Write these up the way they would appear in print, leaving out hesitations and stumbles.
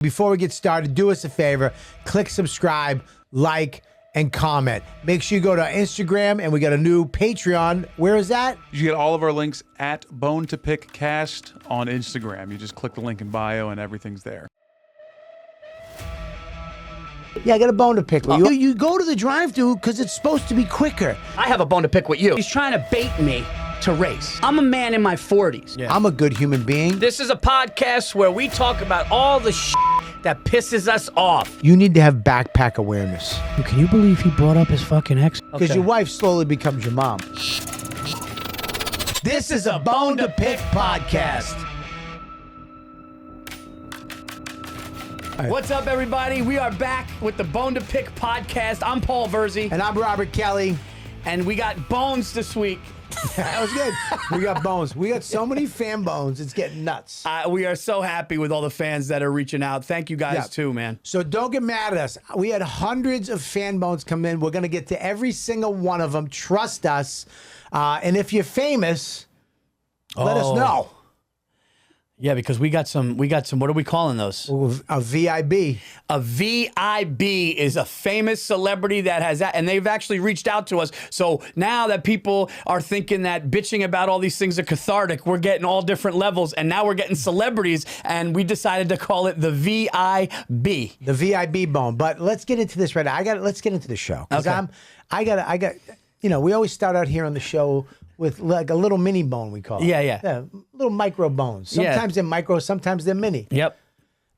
Before we get started, do us a favor, click subscribe, like, and comment. Make sure you go to Instagram, and we got a new Patreon. Where is that? You get all of our links at Bone to Pick Cast on Instagram. You just click the link in bio and everything's there. Yeah, I got a bone to pick with you. You go to the drive-thru because it's supposed to be quicker. I have a bone to pick with you. He's trying to bait me to race. I'm a man in my 40s. Yeah. I'm a good human being. This is a podcast where we talk about all the shit that pisses us off. You need to have backpack awareness. Can you believe he brought up his fucking ex? Because your wife slowly becomes your mom. This is a Bone to Pick podcast. What's up, everybody? We are back with the Bone to Pick podcast. I'm Paul Virzi. And I'm Robert Kelly. And we got bones this week. That was good. We got bones. We got so many fan bones. It's getting nuts. We are so happy with all the fans that are reaching out. Thank you guys too, man. So don't get mad at us. We had hundreds of fan bones come in. We're going to get to every single one of them. Trust us. And if you're famous, let us know. Yeah, because we got some, what are we calling those? A VIB. A VIB is a famous celebrity that has that, and they've actually reached out to us. So now that people are thinking that bitching about all these things are cathartic, we're getting all different levels, and now we're getting celebrities, and we decided to call it the VIB. The VIB bone. But let's get into this right now. Let's get into the show. Because we always start out here on the show with like a little mini bone, we call it. Yeah. Little micro bones. Sometimes they're micro, sometimes they're mini. Yep.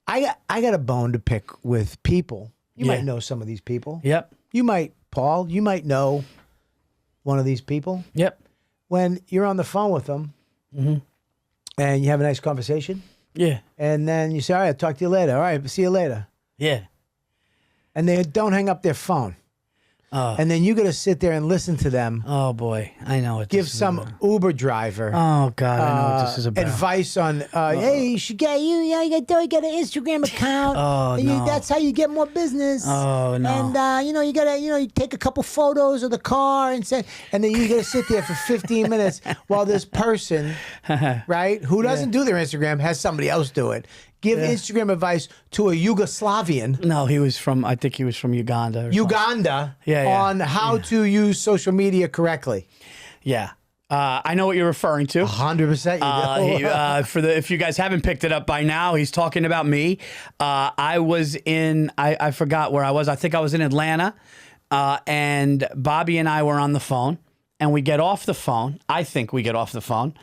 I got a bone to pick with people. You might know some of these people. Yep. You might, Paul, you might know one of these people. Yep. When you're on the phone with them and you have a nice conversation. Yeah. And then you say, all right, I'll talk to you later. All right, see you later. Yeah. And they don't hang up their phone. And then you got to sit there and listen to them. Oh, boy. I know it. Give some Uber driver. Oh, God. I know what this is about. Advice on, hey, you should get you got an Instagram account. No. That's how you get more business. Oh, no. And, you got to, you take a couple photos of the car and then you got to sit there for 15 minutes while this person, right, who doesn't do their Instagram, has somebody else do it. Give Instagram advice to a Yugoslavian. No, I think he was from Uganda. Uganda. Yeah. On how to use social media correctly. Yeah. I know what you're referring to. 100%. If you guys haven't picked it up by now, he's talking about me. I was I forgot where I was. I think I was in Atlanta. And Bobby and I were on the phone. And we get off the phone. I think we get off the phone.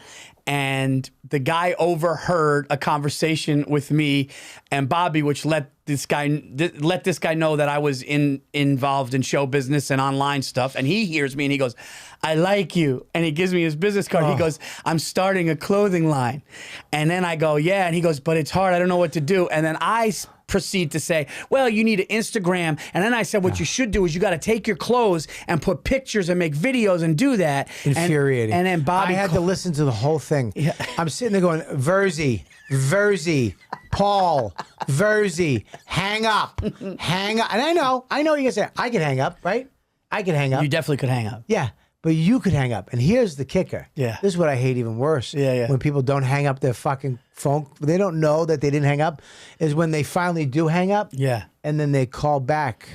And the guy overheard a conversation with me and Bobby, which let this guy know that I was involved in show business and online stuff. And he hears me and he goes, I like you. And he gives me his business card. He goes, I'm starting a clothing line. And then I go, yeah. And he goes, but it's hard. I don't know what to do. And then I proceed to say, well, you need an Instagram. And then I said, what you should do is you got to take your clothes and put pictures and make videos and do that. Infuriating. And then Bobby, I had to listen to the whole thing. Yeah. I'm sitting there going, Virzi, Paul, Virzi, hang up. And I know you're going to say, I can hang up, right? I can hang up. You definitely could hang up. Yeah. But you could hang up. And here's the kicker. Yeah. This is what I hate even worse. Yeah. When people don't hang up their fucking phone, they don't know that they didn't hang up, is when they finally do hang up. Yeah. And then they call back.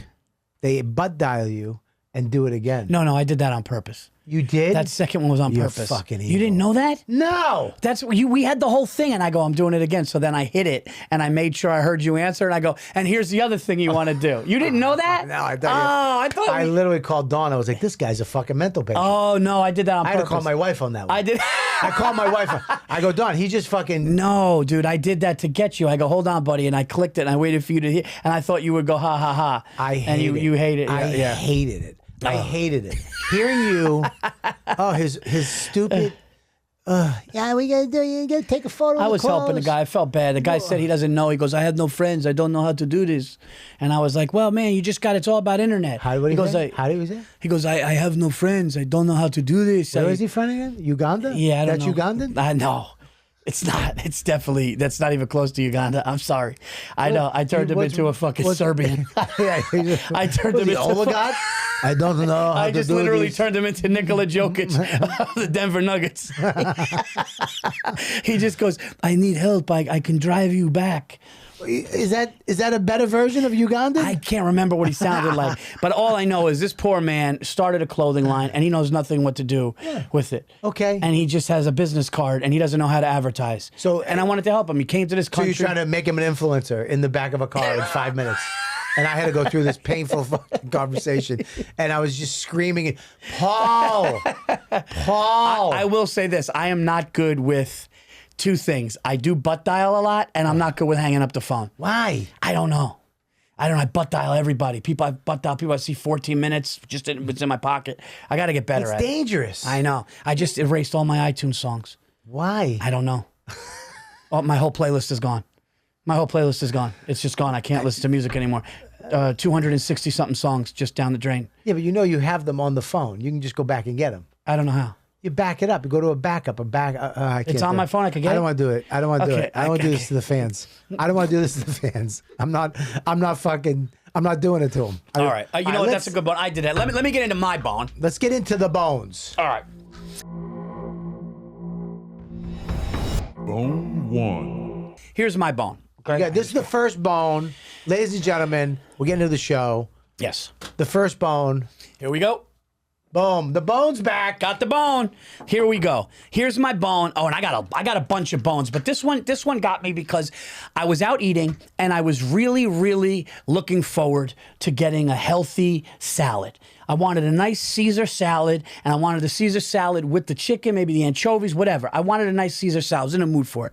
They butt dial you and do it again. No, I did that on purpose. You did? That second one was on You're purpose. Fucking evil. You didn't know that? No. We had the whole thing, and I go, I'm doing it again. So then I hit it, and I made sure I heard you answer, and I go, and here's the other thing you want to do. You didn't know that? No, I thought. I literally called Dawn. I was like, this guy's a fucking mental patient. Oh no, I did that on purpose. I had to call my wife on that one. I did. I called my wife. I go, Dawn, he just fucking. No, dude, I did that to get you. I go, hold on, buddy, and I clicked it, and I waited for you to hit, and I thought you would go, ha ha ha. I hated it. You hated it. I hated it. I hated it. Hearing you, his stupid, we gotta do. You gotta take a photo. I of the was helping the clothes. guy. I felt bad. The guy said he doesn't know. He goes, I have no friends. I don't know how to do this. And I was like, well, man, you just got. It's all about internet. How do you say? He goes, I have no friends. I don't know how to do this. Where is he from again? Uganda? Yeah, I don't know. know. That's Ugandan? I know. It's not. It's definitely. That's not even close to Uganda. I'm sorry. I know. I turned him into a fucking Serbian. I turned him into oligarch. I don't know. I just literally turned him into Nikola Jokic of the Denver Nuggets. He just goes, I need help. I can drive you back. Is that a better version of Ugandan? I can't remember what he sounded like, but all I know is this poor man started a clothing line and he knows nothing what to do with it. Okay. And he just has a business card and he doesn't know how to advertise. And I wanted to help him. He came to this country. So you're trying to make him an influencer in the back of a car in 5 minutes. And I had to go through this painful fucking conversation. And I was just screaming, Paul. I will say this. I am not good with two things. I do butt dial a lot, and I'm not good with hanging up the phone. Why? I don't know. I butt dial everybody. I butt dial people I see 14 minutes, it's in my pocket. I got to get better at it. It's dangerous. I know. I just erased all my iTunes songs. Why? I don't know. My whole playlist is gone. My whole playlist is gone. It's just gone. I can't listen to music anymore. 260 something songs just down the drain. Yeah, but you have them on the phone. You can just go back and get them. I don't know how. You back it up. You go to a backup. I can't It's on my phone. I can get it. I don't want to do it. I don't want to do Okay, it. I don't want to do this to the fans. I don't want to do this to the fans. I'm not doing it to them. All right. You know what? That's a good one. I did that. Let me get into my bone. Let's get into the bones. All right. Bone 1. Here's my bone. Okay. Yeah, this is the first bone. Ladies and gentlemen, we're getting to the show. Yes. The first bone. Here we go. Boom. The bone's back. Got the bone. Here we go. Here's my bone. Oh, and I got a bunch of bones, but this one got me because I was out eating and I was really, really looking forward to getting a healthy salad. I wanted a nice Caesar salad, and I wanted the Caesar salad with the chicken, maybe the anchovies, whatever. I wanted a nice Caesar salad. I was in a mood for it.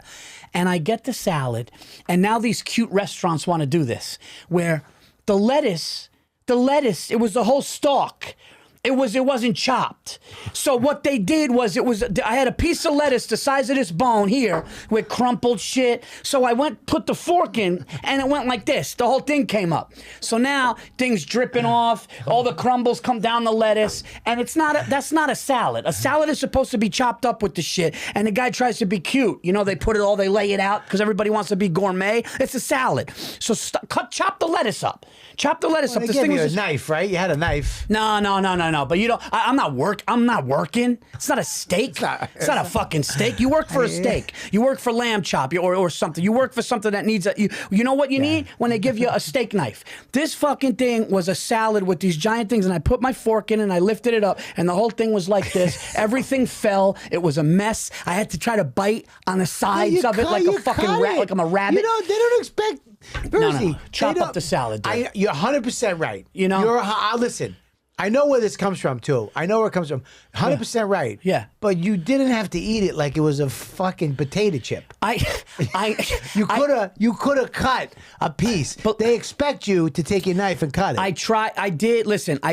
And I get the salad, and now these cute restaurants want to do this, where the lettuce, it was the whole stalk. It wasn't chopped. So what they did was I had a piece of lettuce the size of this bone here with crumpled shit. So I put the fork in and it went like this. The whole thing came up. So now things dripping off, all the crumbles come down the lettuce, and that's not a salad. A salad is supposed to be chopped up with the shit, and the guy tries to be cute. You know, they lay it out because everybody wants to be gourmet. It's a salad. So chop the lettuce up. Chop the lettuce up. They This gave thing you was a knife, right? You had a knife. No. But you don't. I'm not working. It's not a steak. It's not a fucking steak. You work for a steak. You work for lamb chop or something. You work for something that needs you know what you need when they give you a steak knife. This fucking thing was a salad with these giant things, and I put my fork in and I lifted it up, and the whole thing was like this. Everything fell. It was a mess. I had to try to bite on the sides of it like a fucking rat, like I'm a rabbit. You know, they don't expect. Virzi, No. Chop up the salad, dude. You're 100% right. You know? Listen, I know where this comes from, too. I know where it comes from. 100% right. Yeah. But you didn't have to eat it like it was a fucking potato chip. You could have cut a piece. But they expect you to take your knife and cut it. I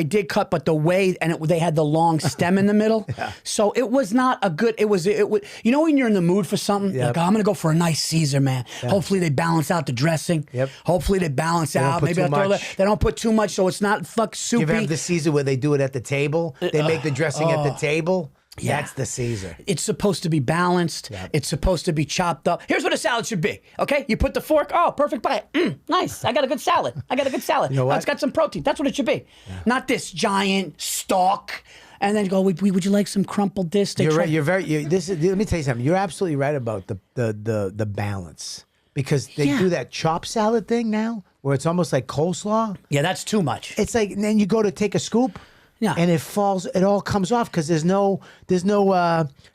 did cut, but the way, they had the long stem in the middle. Yeah. So it was not a good, it was, you know when you're in the mood for something? Yep. Like, oh, I'm going to go for a nice Caesar, man. Yeah. Hopefully they balance out the dressing. Yep. Hopefully they balance out. put Maybe too I'll throw much. they don't put too much so it's not soupy. You ever have the Caesar where they do it at the table? They make the dressing at the table? Yeah. That's the Caesar. It's supposed to be balanced. Yep. It's supposed to be chopped up. Here's what a salad should be, okay? You put the fork, oh, perfect bite. Nice, I got a good salad. You know what? It's got some protein. That's what it should be. Yeah. Not this giant stalk. And then you go, would you like some crumpled this? You're right. Let me tell you something. You're absolutely right about the balance. Because they do that chop salad thing now, where it's almost like coleslaw. Yeah, that's too much. It's like, and then you go to take a scoop, and it all comes off because there's no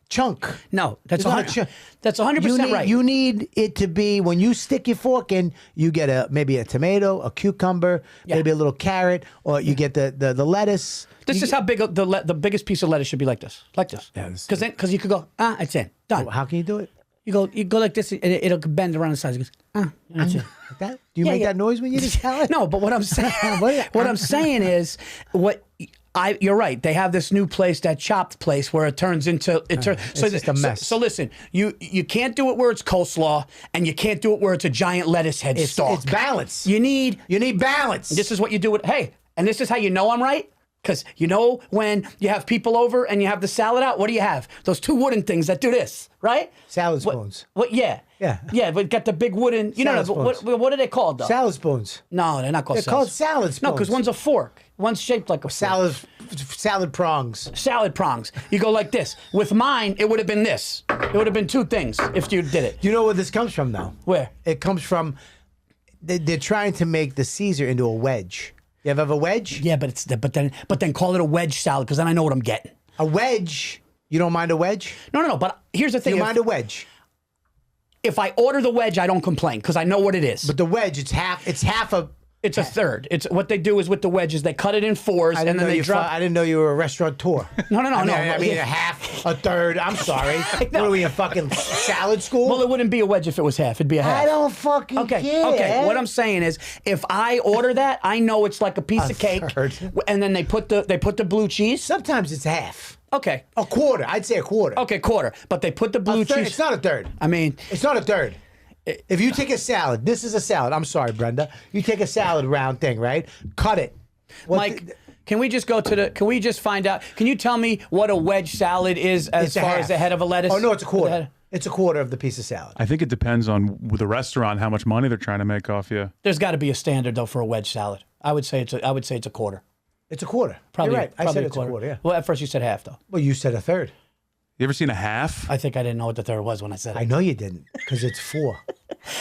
chunk. No, that's That's 100% right. You need it to be, when you stick your fork in, you get maybe a tomato, a cucumber, maybe a little carrot, or you get the lettuce. This is how big the biggest piece of lettuce should be, like this. Because you could go, it's in, done. How can you do it? You go like this, and it'll bend around the sides. It goes, that's it. Like that? Do you make that noise when you eat salad? No, but what I'm saying, I'm saying is, you're right. They have this new place, that chopped place, where it turns into It's just a mess. So listen, you can't do it where it's coleslaw, and you can't do it where it's a giant lettuce head stalk. It's balance. You need balance. This is what you do with. Hey, and this is how you know I'm right. Because you know when you have people over and you have the salad out, what do you have? Those two wooden things that do this, right? Salad spoons. What? Yeah. Yeah, but got the big wooden. What are they called though? Salad spoons. No, they're not called. They're called salad spoons. No, because one's a fork. One's shaped like a fork. Salad prongs. Salad prongs. You go like this. With mine, it would have been this. It would have been two things if you did it. Do you know where this comes from, though? Where? It comes from they're trying to make the Caesar into a wedge. You ever have a wedge? Yeah, but then call it a wedge salad because then I know what I'm getting. A wedge. You don't mind a wedge? No. But here's the thing. You mind a wedge? If I order the wedge, I don't complain because I know what it is. But the wedge, it's half a. It's a third. It's what they do is with the wedges, they cut it in fours and then they drop. I didn't know you were a restaurateur. No. I mean, a half, a third. I'm sorry. What are we, a fucking salad school? Well, it wouldn't be a wedge if it was half. It'd be a half. I don't fucking care. Okay. What I'm saying is, if I order that, I know it's like a piece of cake, third. and then they put the blue cheese. Sometimes it's half. Okay. A quarter. I'd say a quarter. Okay, quarter. But they put the blue cheese. It's not a third. I mean, it's not a third. If you take a salad, this is a salad. I'm sorry, Brenda. You take a salad round thing, right? Cut it. Mike, can we just go to the? Can we just find out? Can you tell me what a wedge salad is as far as the head of a lettuce? Oh no, it's a quarter. It's a quarter of the piece of salad. I think it depends on the restaurant how much money they're trying to make off you. There's got to be a standard though for a wedge salad. I would say it's a quarter. It's a quarter. Probably. You're right. I said it's a quarter. Yeah. Well, at first you said half though. Well, you said a third. You ever seen a half? I think I didn't know what the third was when I said it. I know you didn't, because it's 4.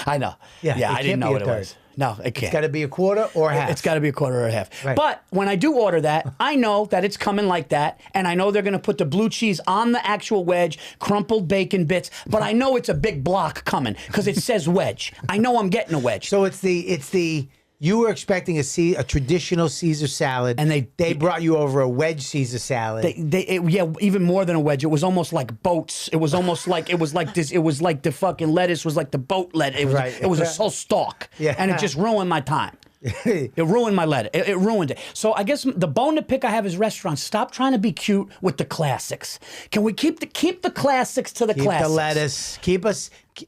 I know. Yeah, it I didn't can't know be what a it was. third. No, it can't. It's got to be a quarter or a half. It's got to be a quarter or a half. Right. But when I do order that, I know that it's coming like that, and I know they're going to put the blue cheese on the actual wedge, crumpled bacon bits, but I know it's a big block coming because it says wedge. I know I'm getting a wedge. So it's the you were expecting a traditional Caesar salad, and they brought you over a wedge Caesar salad. Even more than a wedge. It was almost like boats. It was almost like it was like this. It was like the fucking lettuce was like the boat lettuce. It was a whole stalk. Yeah. And it just ruined my time. It ruined my lettuce. It ruined it. So I guess the bone to pick I have is restaurants. Stop trying to be cute with the classics. Can we keep the classics to the classics? The lettuce.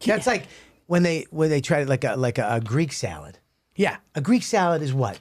That's like when they tried like a Greek salad. Yeah. A Greek salad is what?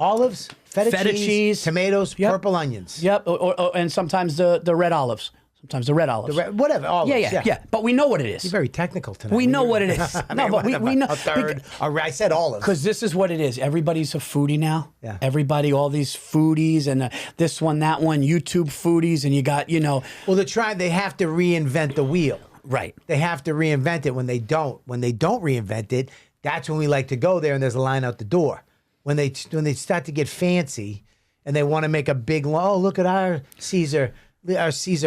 Olives, feta cheese, tomatoes, purple onions. Yep. And sometimes the red olives. Sometimes the red olives. Whatever. Olives. Yeah. But we know what it is. You're very technical tonight. We know what it is. But we know. A third. I said olives. Because this is what it is. Everybody's a foodie now. Yeah. Everybody, all these foodies and this one, that one, YouTube foodies, and you got, Well, they have to reinvent the wheel. Right. They have to reinvent it. When they don't reinvent it, that's when we like to go there and there's a line out the door. When they start to get fancy and they want to make a big, look at our Caesar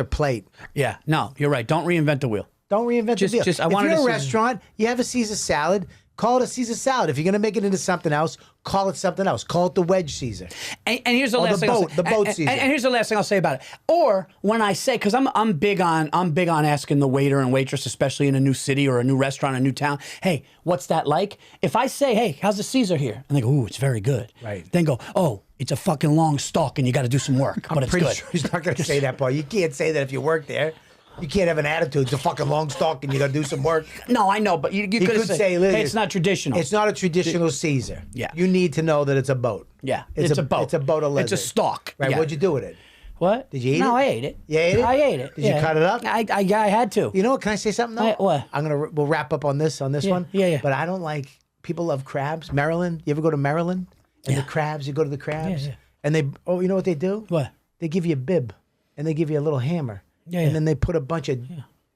plate. Yeah, no, you're right. Don't reinvent the wheel. Don't reinvent the wheel. If you're in a restaurant, you have a Caesar salad, call it a Caesar salad. If you're going to make it into something else, call it something else. Call it the wedge Caesar. And here's the last thing. The boat Caesar. And here's the last thing I'll say about it. Or when I say, because I'm big on asking the waiter and waitress, especially in a new city or a new restaurant, a new town, hey, what's that like? If I say, hey, how's the Caesar here? And they go, ooh, it's very good. Right. Then go, oh, it's a fucking long stalk and you got to do some work, but it's good. Sure he's not going to say that part. You can't say that if you work there. You can't have an attitude. It's a fucking long stalk and you got to do some work. No, I know, but you could say, hey, it's not traditional. It's not a traditional Caesar. Yeah. You need to know that it's a boat. Yeah, it's a boat. It's a boat of leather. It's a stalk. Right, Yeah. What'd you do with it? What? Did you eat it? No, I ate it. You ate it? I ate it. Did you cut it up? I had to. You know what? Can I say something though? What? We'll wrap up on this one. Yeah. But I don't like, people love crabs. Maryland. You ever go to Maryland? And Yeah. the crabs, you go to the crabs. Yeah. And you know what they do? What? They give you a bib and they give you a little hammer. Yeah. And then they put a bunch of,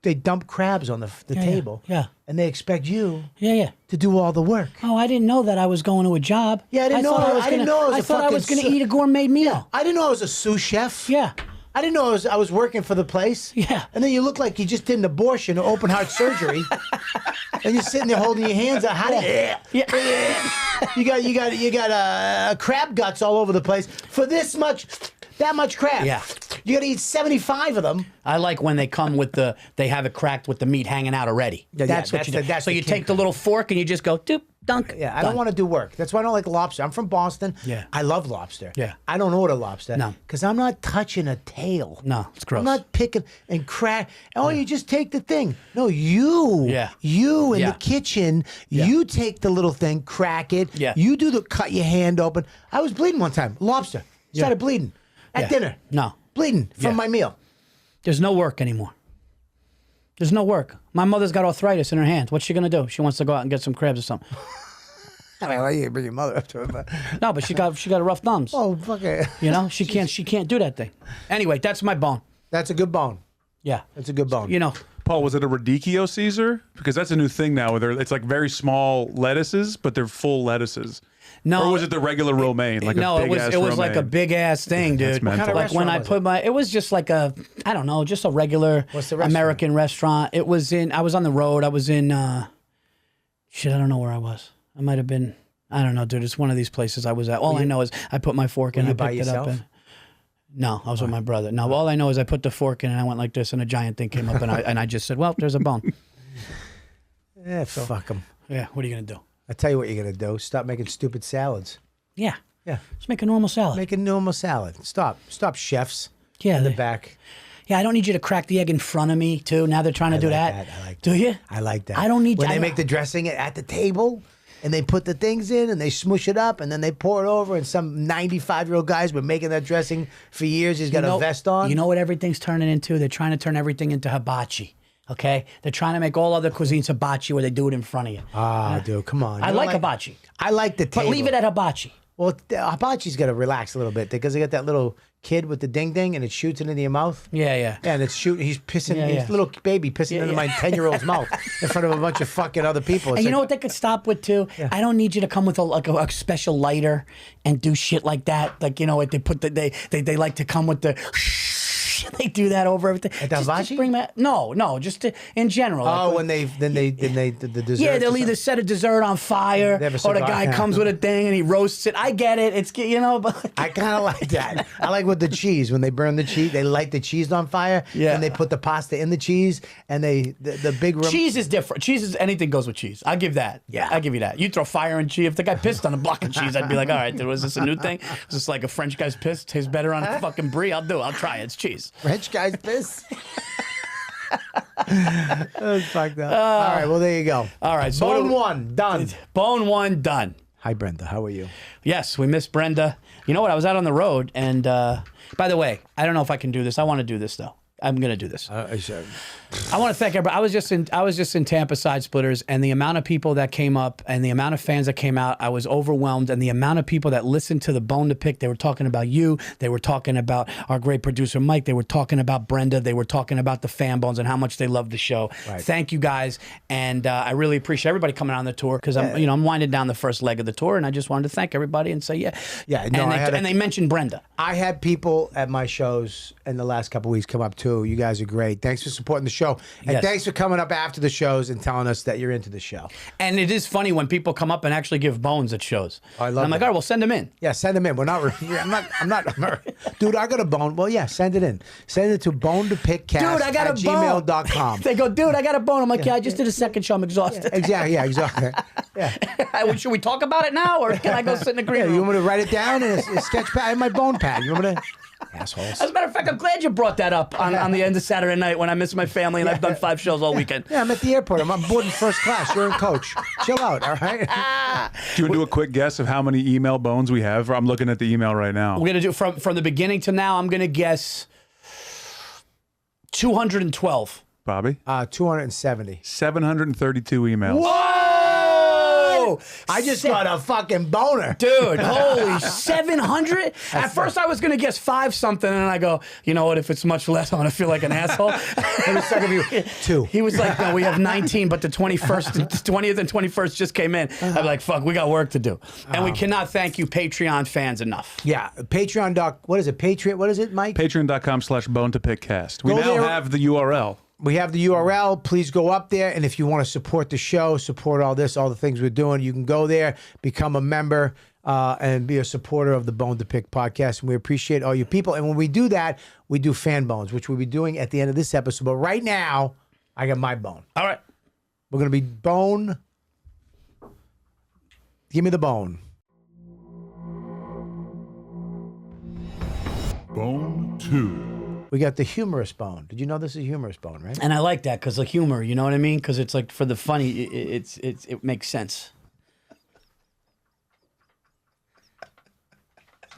they dump crabs on the table. Yeah. And they expect you Yeah. to do all the work. Oh, I didn't know that I was going to a job. Yeah, I didn't know I was going to eat a gourmet meal. I didn't know I was a sous chef. Yeah. I didn't know I was working for the place. Yeah. And then you look like you just did an abortion or open heart surgery. And you're sitting there holding your hands out. You got crab guts all over the place for that much crab. Yeah. You got to eat 75 of them. I like when they come with they have it cracked with the meat hanging out already. That's what you do. So you take the little fork and you just go, doop, dunk. Yeah, I don't want to do work. That's why I don't like lobster. I'm from Boston. Yeah. I love lobster. Yeah. I don't order lobster. No. Because I'm not touching a tail. No, it's gross. I'm not picking and crack. Oh, you just take the thing. No, you. Yeah. You in Yeah. the kitchen, you take the little thing, crack it. Yeah. You cut your hand open. I was bleeding one time. Lobster. Started bleeding. At dinner. No. Bleeding from my meal. There's no work anymore. There's no work. My mother's got arthritis in her hands. What's she going to do? She wants to go out and get some crabs or something. I mean, well, you bring your mother up to it, but No, but she got rough thumbs. oh, fuck it. You know, she can't do that thing. Anyway, that's my bone. That's a good bone. Yeah. That's a good bone. You know, Paul, was it a radicchio Caesar? Because that's a new thing now. Where it's like very small lettuces, but they're full lettuces. No, or was it the regular romaine? Like no, a big it was like a big ass thing, dude. What kind of like when I put it was just like a, I don't know, just a regular American restaurant. It was I was on the road. I was in, shit, I don't know where I was. I might have been, I don't know, dude. It's one of these places I was at. All I know is I put my fork in, I picked it up. No, I was with my brother. No, all I know is I put the fork in and I went like this, and a giant thing came up, and I just said, well, there's a bone. Yeah, fuck them. Yeah, what are you gonna do? I tell you what you're gonna do. Stop making stupid salads. Yeah. Yeah. Just make a normal salad. Make a normal salad. Stop, chefs. Yeah, in the back. Yeah, I don't need you to crack the egg in front of me too. Now they're trying to do that. I like that. Do you? I like that. I don't need. When they make the dressing at the table, and they put the things in, and they smush it up, and then they pour it over. And some 95-year-old guy's been making that dressing for years. He's got a vest on. You know what everything's turning into? They're trying to turn everything into hibachi. Okay, they're trying to make all other cuisines hibachi, where they do it in front of you. Dude, come on. I like hibachi. I like the table. But leave it at hibachi. Well, hibachi's got to relax a little bit because they got that little kid with the ding ding, and it shoots it into your mouth. Yeah, yeah. And it's shooting. He's pissing. His little baby pissing into my 10-year-old's mouth in front of a bunch of fucking other people. It's And you know what they could stop with too? Yeah. I don't need you to come with a special lighter and do shit like that. Like, you know, they put they like to come with the. They do that over everything. At the hibachi? Bring that. No, just in general. Oh, like, when they the dessert. Yeah, they'll either set a dessert on fire, or the guy comes with a thing and he roasts it. I get it. It's but I kind of like that. I like with the cheese when they burn the cheese. They light the cheese on fire. Yeah. And they put the pasta in the cheese, and the big cheese is different. Cheese is anything goes with cheese. I'll give that. Yeah, I'll give you that. You throw fire in cheese. If the guy pissed on a block of cheese, I'd be like, all right, was this a new thing? Is this like a French guy's piss tastes better on a fucking brie? I'll do it. I'll try it. It's cheese. French guy's piss. That was fucked up. All right, well, there you go. All right, so Bone one, done. Bone one, done. Hi, Brenda. How are you? Yes, we miss Brenda. You know what? I was out on the road, and by the way, I don't know if I can do this. I want to do this, though. I'm going to do this. I want to thank everybody. I was just in Tampa Side Splitters, and the amount of people that came up and the amount of fans that came out, I was overwhelmed. And the amount of people that listened to the Bone to Pick, they were talking about you. They were talking about our great producer, Mike. They were talking about Brenda. They were talking about the fan bones and how much they love the show. Right. Thank you guys. And I really appreciate everybody coming on the tour because I'm winding down the first leg of the tour. And I just wanted to thank everybody and say, yeah. No, and they mentioned Brenda. I had people at my shows in the last couple of weeks come up too. You guys are great. Thanks for supporting the show. And thanks for coming up after the shows and telling us that you're into the show. And it is funny when people come up and actually give bones at shows. I love it. I'm like, all right, well, send them in. Yeah, send them in. We're not, I'm not, dude, I got a bone. Well, yeah, send it in. Send it to bonetopickcast@gmail.com. They go, dude, I got a bone. I'm like, yeah, I just did a second show. I'm exhausted. Exactly. Yeah. Should we talk about it now, or can I go sit in the green room? You want me to write it down in a sketch pad in my bone pad? You want me to... Assholes. As a matter of fact, I'm glad you brought that up on the end of Saturday night when I miss my family and I've done 5 shows all weekend. Yeah, I'm at the airport. I'm on board in first class. You're in coach. Chill out, all right? Do you want to do a quick guess of how many email bones we have? I'm looking at the email right now. We're going to do from the beginning to now, I'm going to guess 212. Bobby? 270. 732 emails. Whoa! I just got a fucking boner. Dude, holy 700? At first I was going to guess 5 something, and I go, you know what, if it's much less, I'm going to feel like an asshole. It was second of you. 2. He was like, no, we have 19, but the 20th and 21st just came in. I'm like, fuck, we got work to do. And we cannot thank you Patreon fans enough. Yeah, Patreon. What is it, Patreon? What is it, Mike? Patreon.com/bonetopickcast. We now have the URL. We have the URL. Please go up there. And if you want to support the show, support all this, all the things we're doing, you can go there, become a member, and be a supporter of the Bone to Pick podcast. And we appreciate all you people. And when we do that, we do fan bones, which we'll be doing at the end of this episode. But right now, I got my bone. All right. We're going to be bone. Give me the bone. Bone 2. We got the humorous bone. Did you know this is a humorous bone, right? And I like that because the humor, you know what I mean? Because it's like for the funny, it makes sense.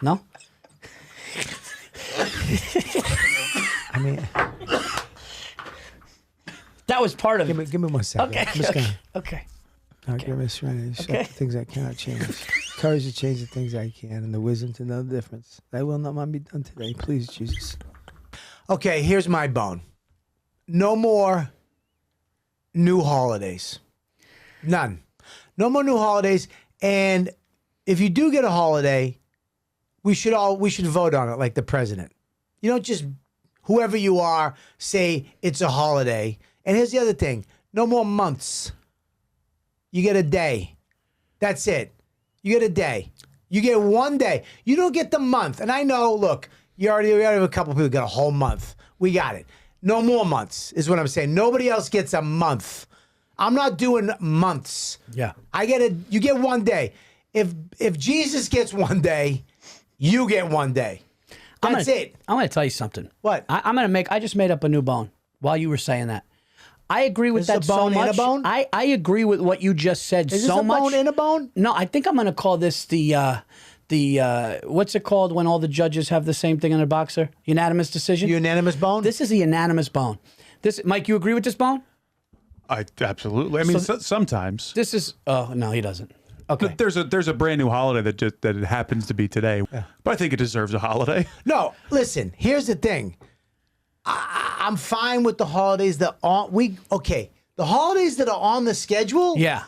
No? I mean, that was part of it. give me 1 second. Okay. Give me serenity. Shut the things I cannot change. Courage to change the things I can, and the wisdom to know the difference. Thy will not mine be done today. Please, Jesus. Okay, here's my bone. No more new holidays. None. No more new holidays. And if you do get a holiday, we should vote on it like the president. You don't just, whoever you are, say it's a holiday. And here's the other thing. No more months. You get a day. That's it. You get a day. You get one day. You don't get the month. And I know, look, we already have a couple people got a whole month. We got it. No more months is what I'm saying. Nobody else gets a month. I'm not doing months. Yeah. You get one day. If Jesus gets one day, you get one day. That's it. I'm going to tell you something. What? I just made up a new bone while you were saying that. I agree with This that is a bone so in a much. bone? I agree with what you just said Is this so a much. bone in a bone? No, I think I'm going to call this the what's it called when all the judges have the same thing in a boxer? Unanimous decision? Unanimous bone? This is a unanimous bone. Mike, you agree with this bone? Absolutely. I mean, sometimes. This is no, he doesn't. Okay. There's a brand new holiday that it happens to be today, but I think it deserves a holiday. No, listen, here's the thing. I'm fine with the holidays that the holidays that are on the schedule. Yeah.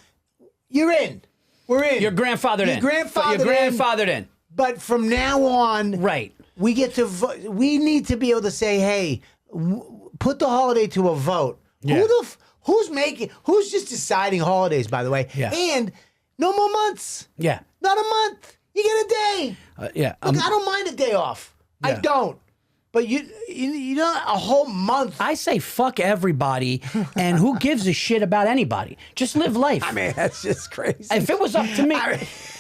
You're in. We're in. You're grandfathered in. You're grandfathered in. But from now on, Right. we get to we need to be able to say, hey, put the holiday to a vote. Yeah. Who's just deciding holidays, by the way? Yeah. And no more months. Yeah. Not a month. You get a day. Yeah. Look, I don't mind a day off. I Yeah. don't. But you know, a whole month. I say fuck everybody, and who gives a shit about anybody? Just live life. I mean, that's just crazy. If it was up to me,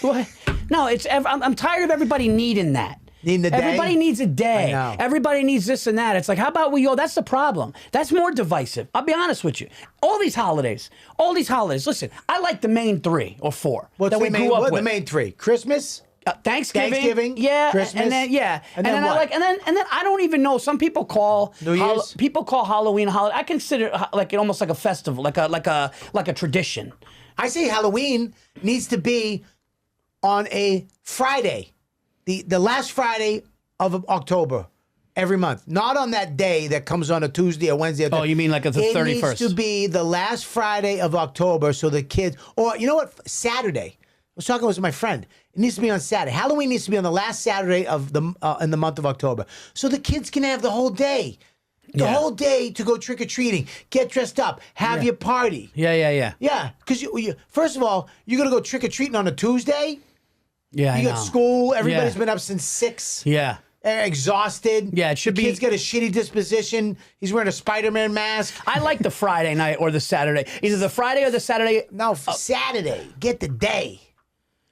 what? No, I'm tired of everybody needing that. Needing a day? Everybody needs a day. I know. Everybody needs this and that. It's like, how about we all? That's the problem. That's more divisive. I'll be honest with you. All these holidays. Listen, I like the main 3 or 4 that we grew up with. The main 3? Christmas, Thanksgiving, yeah, Christmas, and then and then what? and then I don't even know. Some people call New Year's? people call Halloween a holiday. I consider it almost like a festival, like a tradition. I say Halloween needs to be on a Friday, the last Friday of October every month, not on that day that comes on a Tuesday or Wednesday. Oh, you mean like the 31st? It needs to be the last Friday of October, so the kids, or you know what, Saturday. I was talking with my friend. It needs to be on Saturday. Halloween needs to be on the last Saturday of in the month of October, so the kids can have the whole day. The whole day to go trick-or-treating, get dressed up, have your party. Yeah. Yeah, because you first of all, you're going to go trick-or-treating on a Tuesday. Yeah, You I got know. school. Everybody's Yeah. been up since 6. Yeah. Exhausted. Yeah, it should the be- kid's got a shitty disposition. He's wearing a Spider-Man mask. I like the Friday night or the Saturday. Either the Friday or the Saturday. No, Saturday. Get the day.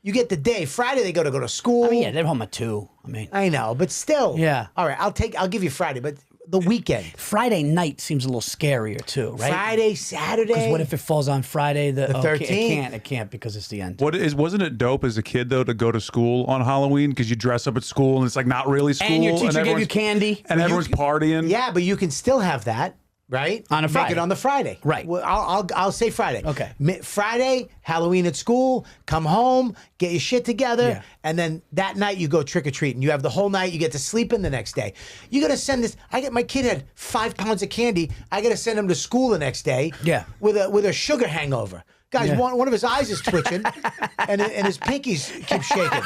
You get the day. Friday they go to school. I mean, yeah, they're home at 2. I mean, I know, but still. Yeah. All right, I'll give you Friday, but the weekend. Friday night seems a little scarier too, right? Friday, Saturday. Because what if it falls on Friday the 13th? It can't because it's the end. Wasn't it dope as a kid though to go to school on Halloween because you dress up at school and it's like not really school And your teacher gave you everyone's- candy. and everyone's partying. Yeah, but you can still have that, right? On a Friday. Make it on the Friday. Right. Well, I'll say Friday. Okay. Friday, Halloween at school, come home, get your shit together, Yeah. and then that night you go trick-or-treating. You have the whole night, you get to sleep in the next day. You got to send this. My kid had 5 pounds of candy. I got to send him to school the next day Yeah. with a sugar hangover. Guys, Yeah. one of his eyes is twitching, and his pinkies keep shaking,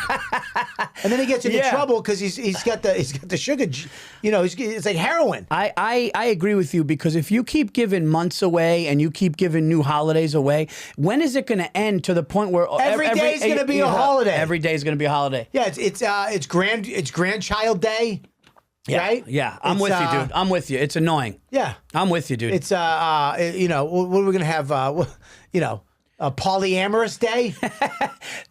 and then he gets into Yeah. trouble because he's got the sugar. You know, it's like heroin. I agree with you because if you keep giving months away and you keep giving new holidays away, when is it going to end to the point where Every day is gonna be a holiday. Every day is going to be a holiday. Yeah, it's grandchild day, Yeah. right? Yeah, I'm It's, with you, dude. I'm with you. It's annoying. Yeah, I'm with you, dude. it's you know, what are we gonna have? You know, a polyamorous day.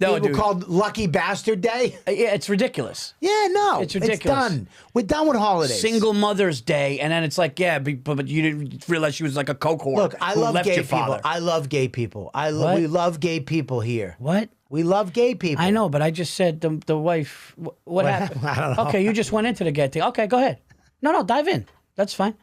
no, We're dude. called Lucky Bastard Day. Yeah, it's ridiculous. Yeah, no, It's ridiculous. done. We're done with holidays. Single Mother's Day, and then it's like, yeah, but you didn't realize she was like a coke whore. Look, I who love left gay your people. father. I love gay people. What? We love gay people here. What? We love gay people. I know, but I just said the wife. What happened? I don't know. Okay, you just went into the gay thing. Okay, go ahead. No, dive in. That's fine.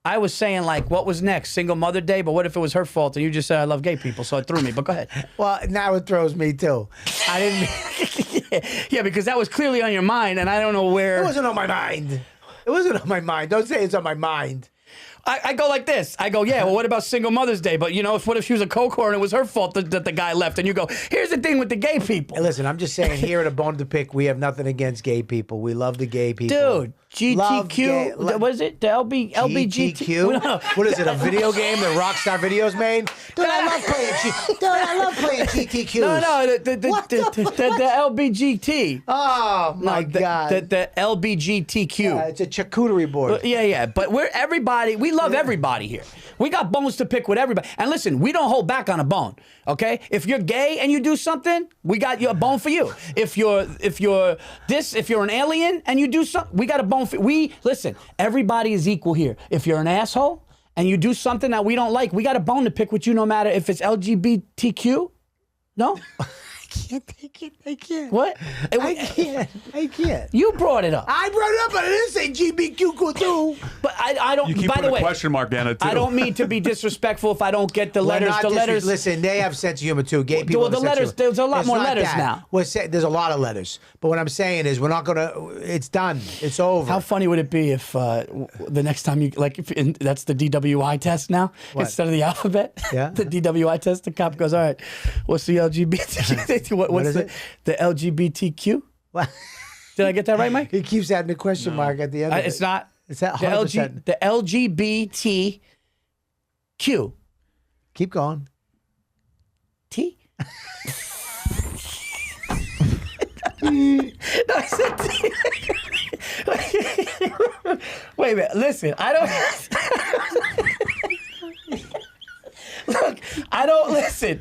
I was saying like, what was next? Single Mother Day, but what if it was her fault? And you just said I love gay people, so it threw me. But go ahead. Well, now it throws me too. I didn't. Yeah, because that was clearly on your mind, and I don't know where. It wasn't on my mind. It wasn't on my mind. Don't say it's on my mind. I go like this. I go, yeah, well, what about Single Mother's Day? But, what if she was a co-core and it was her fault that the guy left? And you go, here's the thing with the gay people. Hey, listen, I'm just saying here at A Bone to Pick, we have nothing against gay people. We love the gay people. Dude, GTQ, what is it? The LBGT? GTQ? What is it, a video game that Rockstar Videos made? Dude, I love playing GTQs. No, the LBGT. Oh, my God. The LBGTQ. Yeah, it's a charcuterie board. Yeah. But we love everybody here. We got bones to pick with everybody. And listen, we don't hold back on a bone, okay? If you're gay and you do something, we got a bone for you. If you're an alien and you do something, we got a bone for you. Listen, everybody is equal here. If you're an asshole and you do something that we don't like, we got a bone to pick with you no matter if it's LGBTQ. No? I can't. What? I can't. You brought it up. I brought it up, but I didn't say GBQ too. But I don't. You keep by putting the way, a question mark down it too. I don't mean to be disrespectful if I don't get the letters. The letters. Listen, they have sense of humor too. Gay people. Well, the have a sense letters. of humor. There's a lot It's more not letters that. now. There's a lot of letters. But what I'm saying is, we're not gonna. It's done. It's over. How funny would it be if the next time that's the DWI test now instead of the alphabet? Yeah. The DWI test. The cop goes, all right, what's the LGBT? What's is it? The LGBTQ? What? Did I get that right, Mike? He keeps adding a question mark at the end. Of It's it. not. It's that The 100%. The LGBTQ. Keep going. T? No, I said T. Wait a minute. Listen, I don't. Look, I don't listen.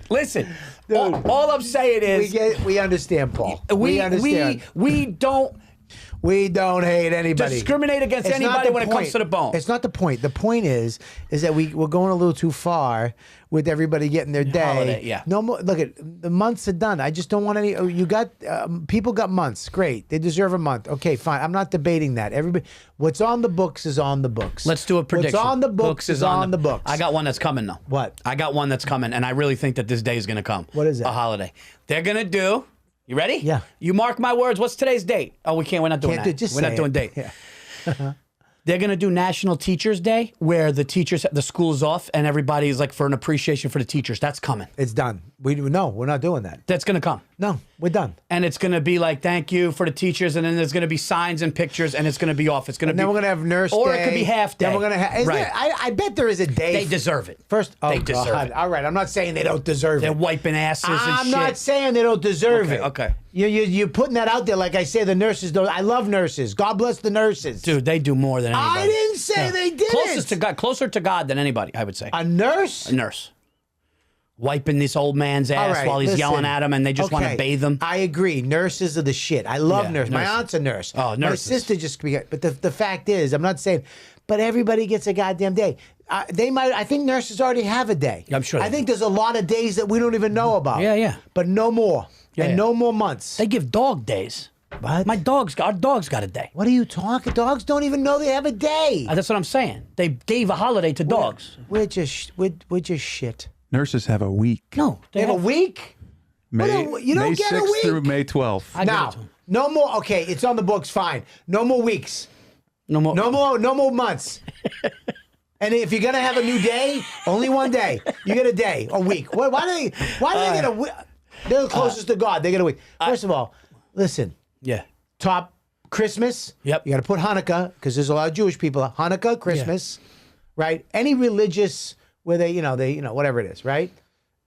All I'm saying is We understand, Paul. we understand. We don't hate anybody. discriminate against It's not anybody the when it comes point. to the bone. It's not the point. The point is that we're going a little too far with everybody getting their day. Holiday, yeah. No more. Look at the months are done. I just don't want any. You got people got months. Great. They deserve a month. Okay, fine. I'm not debating that. Everybody. What's on the books is on the books. Let's do a prediction. What's on the books is on the books. I got one that's coming though. What? I got one that's coming, and I really think that this day is going to come. What is it? A holiday. They're going to do. You ready? Yeah. You mark my words. What's today's date? Oh, we can't. We're not doing Can't that. do- just We're say not doing it. date. Yeah. They're going to do National Teachers Day, where the school's off, and everybody is like for an appreciation for the teachers. That's coming. It's done. We're not doing that. That's going to come. No, we're done. And it's going to be like, thank you for the teachers. And then there's going to be signs and pictures, and it's going to be off. It's going to be. Then we're gonna have nurse or day. it could be half day. Then we're gonna have. Right. I bet there is a day. They deserve it. First, They deserve it. All right, I'm not saying they don't deserve They're it. wiping asses and I'm shit. not saying they don't deserve Okay, it. okay. You're putting that out there like I say the nurses don't. I love nurses. God bless the nurses. Dude, they do more than anybody. I didn't say they didn't. Closer to God than anybody, I would say. A nurse? A nurse. Wiping this old man's ass All right, while he's listen. yelling at him, and they just want to Okay, bathe him. I agree. Nurses are the shit. I love Yeah, nurses. My nurses. aunt's a nurse. Oh, My nurses. sister just. But the fact is, I'm not saying. But everybody gets a goddamn day. They might. I think nurses already have a day. I'm sure I they think there's a lot of days that we don't even know about. Yeah. But no more. Yeah, and yeah. no more months. They give dog days. What? Our dog's got a day. What are you talking? Dogs don't even know they have a day. That's what I'm saying. They gave a holiday to dogs. We're just shit. Nurses have a week. No, They have a week. May, you don't May get a 6th week. through May 12th. I give it Now, to 'em. no more. Okay, it's on the books. Fine. No more weeks. No more. No more months. And if you're gonna have a new day, only one day. You get a day, a week. Why do they get a week? They're the closest to God. They get a week. First of all, listen. Yeah. Top Christmas. Yep. You got to put Hanukkah because there's a lot of Jewish people. Hanukkah, Christmas, right? Any religious where they whatever it is, right?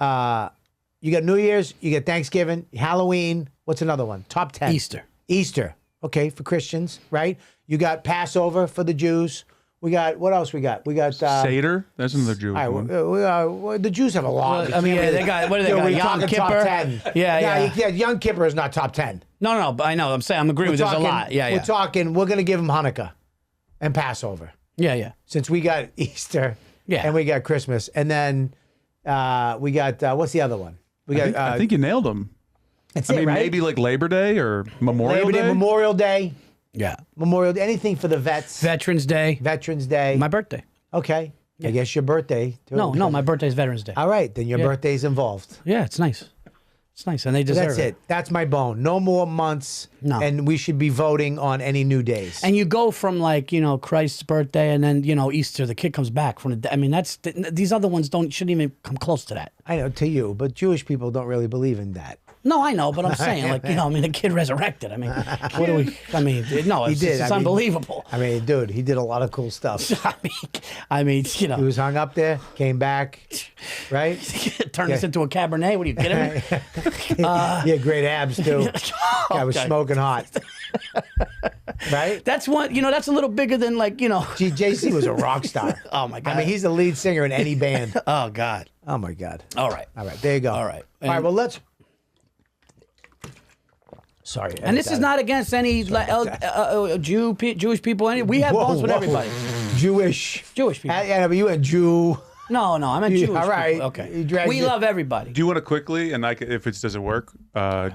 You got New Year's, you get Thanksgiving, Halloween. What's another one? Top 10. Easter. Okay, for Christians, right? You got Passover for the Jews. We got what else? We got Seder? That's another Jewish all one. right, the Jews have a lot. I mean, they got what do they got? We're Yom talking top Kippur. 10. Yeah. Yom Kippur is not top 10. No, but I know. I'm saying I'm agreeing with. There's a lot. Yeah. We're going to give them Hanukkah and Passover Yeah. since we got Easter Yeah. and we got Christmas. And then we got, what's the other one? We got, I think you nailed them. that's I it, mean, right? maybe like Labor Day or Memorial Labor Day, Day. Memorial Day, Yeah. anything for the vets. Veterans Day. Veterans Day. My birthday. Okay. I guess your birthday. Too. No, my birthday's Veterans Day. All right. Then your birthday's involved. Yeah, it's nice. It's nice, and they deserve That's it. That's my bone. No more months. No. And we should be voting on any new days. And you go from like, Christ's birthday and then, Easter, the kid comes back from the, I mean, these other ones shouldn't even come close to that. I know, to you, but Jewish people don't really believe in that. No, I know, but I'm saying, like, the kid resurrected. I mean, what do we, I mean, no, it's, did. it's I mean, unbelievable. I mean, dude, he did a lot of cool stuff. I mean, He was hung up there, came back, right? Turn this into a Cabernet. What are you kidding me? He had great abs, too. Guy was Okay. smoking hot. Right? That's one, that's a little bigger than like, JC was a rock star. Oh, my God. I mean, he's the lead singer in any band. Oh, God. Oh, my God. All right. All right, there you go. All right. All right, well, let's... Sorry. And this is not against any Jewish people. We have bones with everybody. Jewish people. Yeah, but you and Jew. No, I meant Jewish all right. people. Okay. You dragged We it. love everybody. Do you want to quickly, and if it doesn't work, do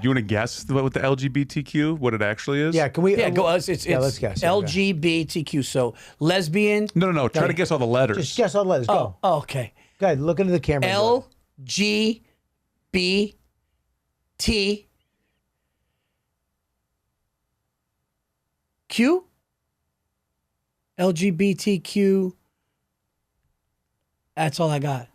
you want to guess what the LGBTQ, what it actually is? Yeah, can we? Yeah, go. It's let's guess. LGBTQ. So lesbian. No. Try to guess all the letters. Just guess all the letters. Go. Oh, okay. Go ahead. Look into the camera. LGBTQ. LGBTQ. That's all I got.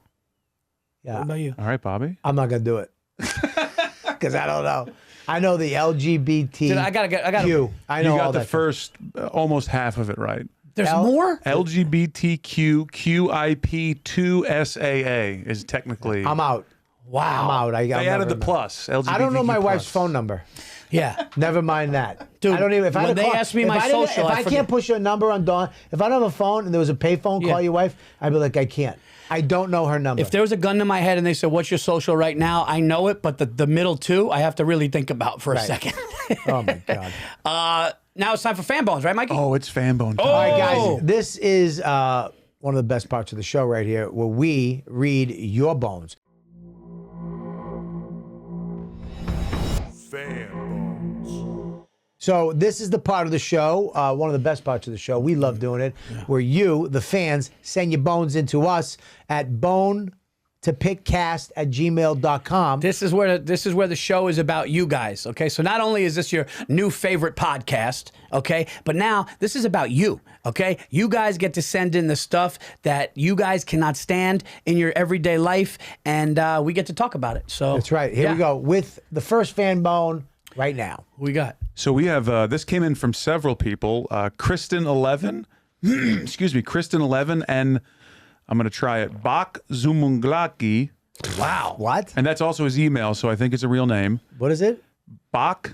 Yeah. What about you? All right, Bobby. I'm not gonna do it because I don't know. I know the LGBT. I gotta. I know You all got the that. first, almost half of it right. There's more. LGBTQ QIP2SAA is technically. I'm out. Wow. I'm out. They added the plus. LGBTQ I don't know my wife's plus. phone number. Yeah. Never mind that. Dude, I don't even. If I had when to they call, asked me if my I didn't- social, if I I forget. can't push your number on Dawn, if I don't have a phone and there was a payphone, Yeah. call your wife, I'd be like, I can't. I don't know her number. If there was a gun to my head and they said, "What's your social right now?" I know it, but the middle two, I have to really think about for a Right. second. Oh my God. Now it's time for fan bones, right, Mikey? Oh, it's fan bone time. All right, Oh. guys. This is one of the best parts of the show right here, where we read your bones. Fan bones. So this is the part of the show, one of the best parts of the show. We love doing it, where you, the fans, send your bones into us at bonetopickcast@gmail.com. This is where the show is about you guys. Okay, so not only is this your new favorite podcast, okay, but now this is about you. Okay, you guys get to send in the stuff that you guys cannot stand in your everyday life, and we get to talk about it. So That's right. Here we go with the first fan bone right now. We got. So we have this came in from several people. Kristen11, excuse me, Kristen11, and I'm going to try it. Bak Zumunglaki, Wow. What? and that's also his email, so I think it's a real name. What is it? Bak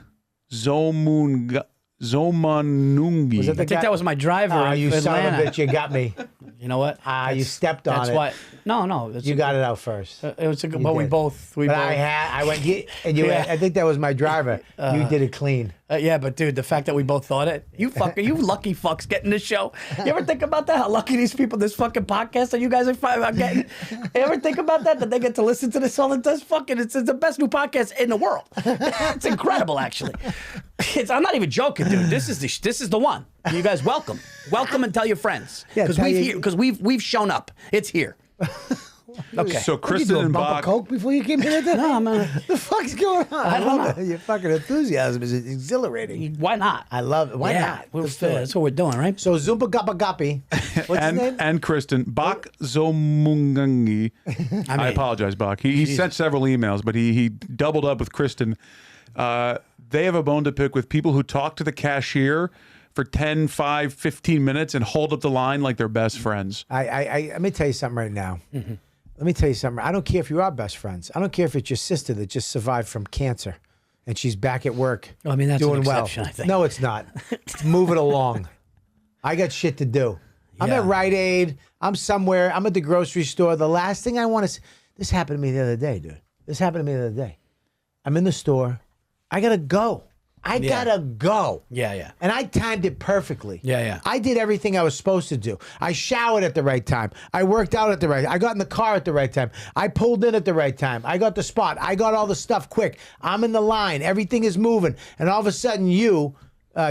Zomanungi. Was it I think that was my driver. Oh, in you son of a Atlanta. bitch! You got me. You know what? You stepped on That's it. why. No. That's You got it out first. It was a good. But we did. both. But I went, and you. Yeah. I think that was my driver. You did it clean. Yeah, but dude, the fact that we both thought it, you lucky fucks getting this show. You ever think about that? How lucky these people, this fucking podcast that you guys are getting. You ever think about that? That they get to listen to this all the time? It's the best new podcast in the world. It's incredible, actually. I'm not even joking, dude. This is the one. You guys, welcome, and tell your friends Yeah, tell you- because we've shown up. It's here. Okay. So What, you Kristen do a and bump of Bach. coke before you came in? No, man. The fuck's going on? I don't love it. Your fucking enthusiasm is exhilarating. Why not? I love it. Why not? Let's do it. That's what we're doing, right? So Zumba Gappa Gappy. What's his name? And Kristen Bak Zomungangi. I apologize, Bach. He sent several emails, but he doubled up with Kristen. They have a bone to pick with people who talk to the cashier for 10, 5, 15 minutes and hold up the line like they're best friends. Let me tell you something right now. Let me tell you something. I don't care if you are best friends. I don't care if it's your sister that just survived from cancer and she's back at work Well, I mean, that's an doing well. exception, I think. No, it's not. Move it along. I got shit to do. I'm Yeah. at Rite Aid. I'm somewhere. I'm at the grocery store. The last thing I want to... This happened to me the other day, dude. This happened to me the other day. I'm in the store. I got to go. I gotta go. Yeah. And I timed it perfectly. Yeah. I did everything I was supposed to do. I showered at the right time. I worked out at the right time. I got in the car at the right time. I pulled in at the right time. I got the spot. I got all the stuff quick. I'm in the line. Everything is moving. And all of a sudden you,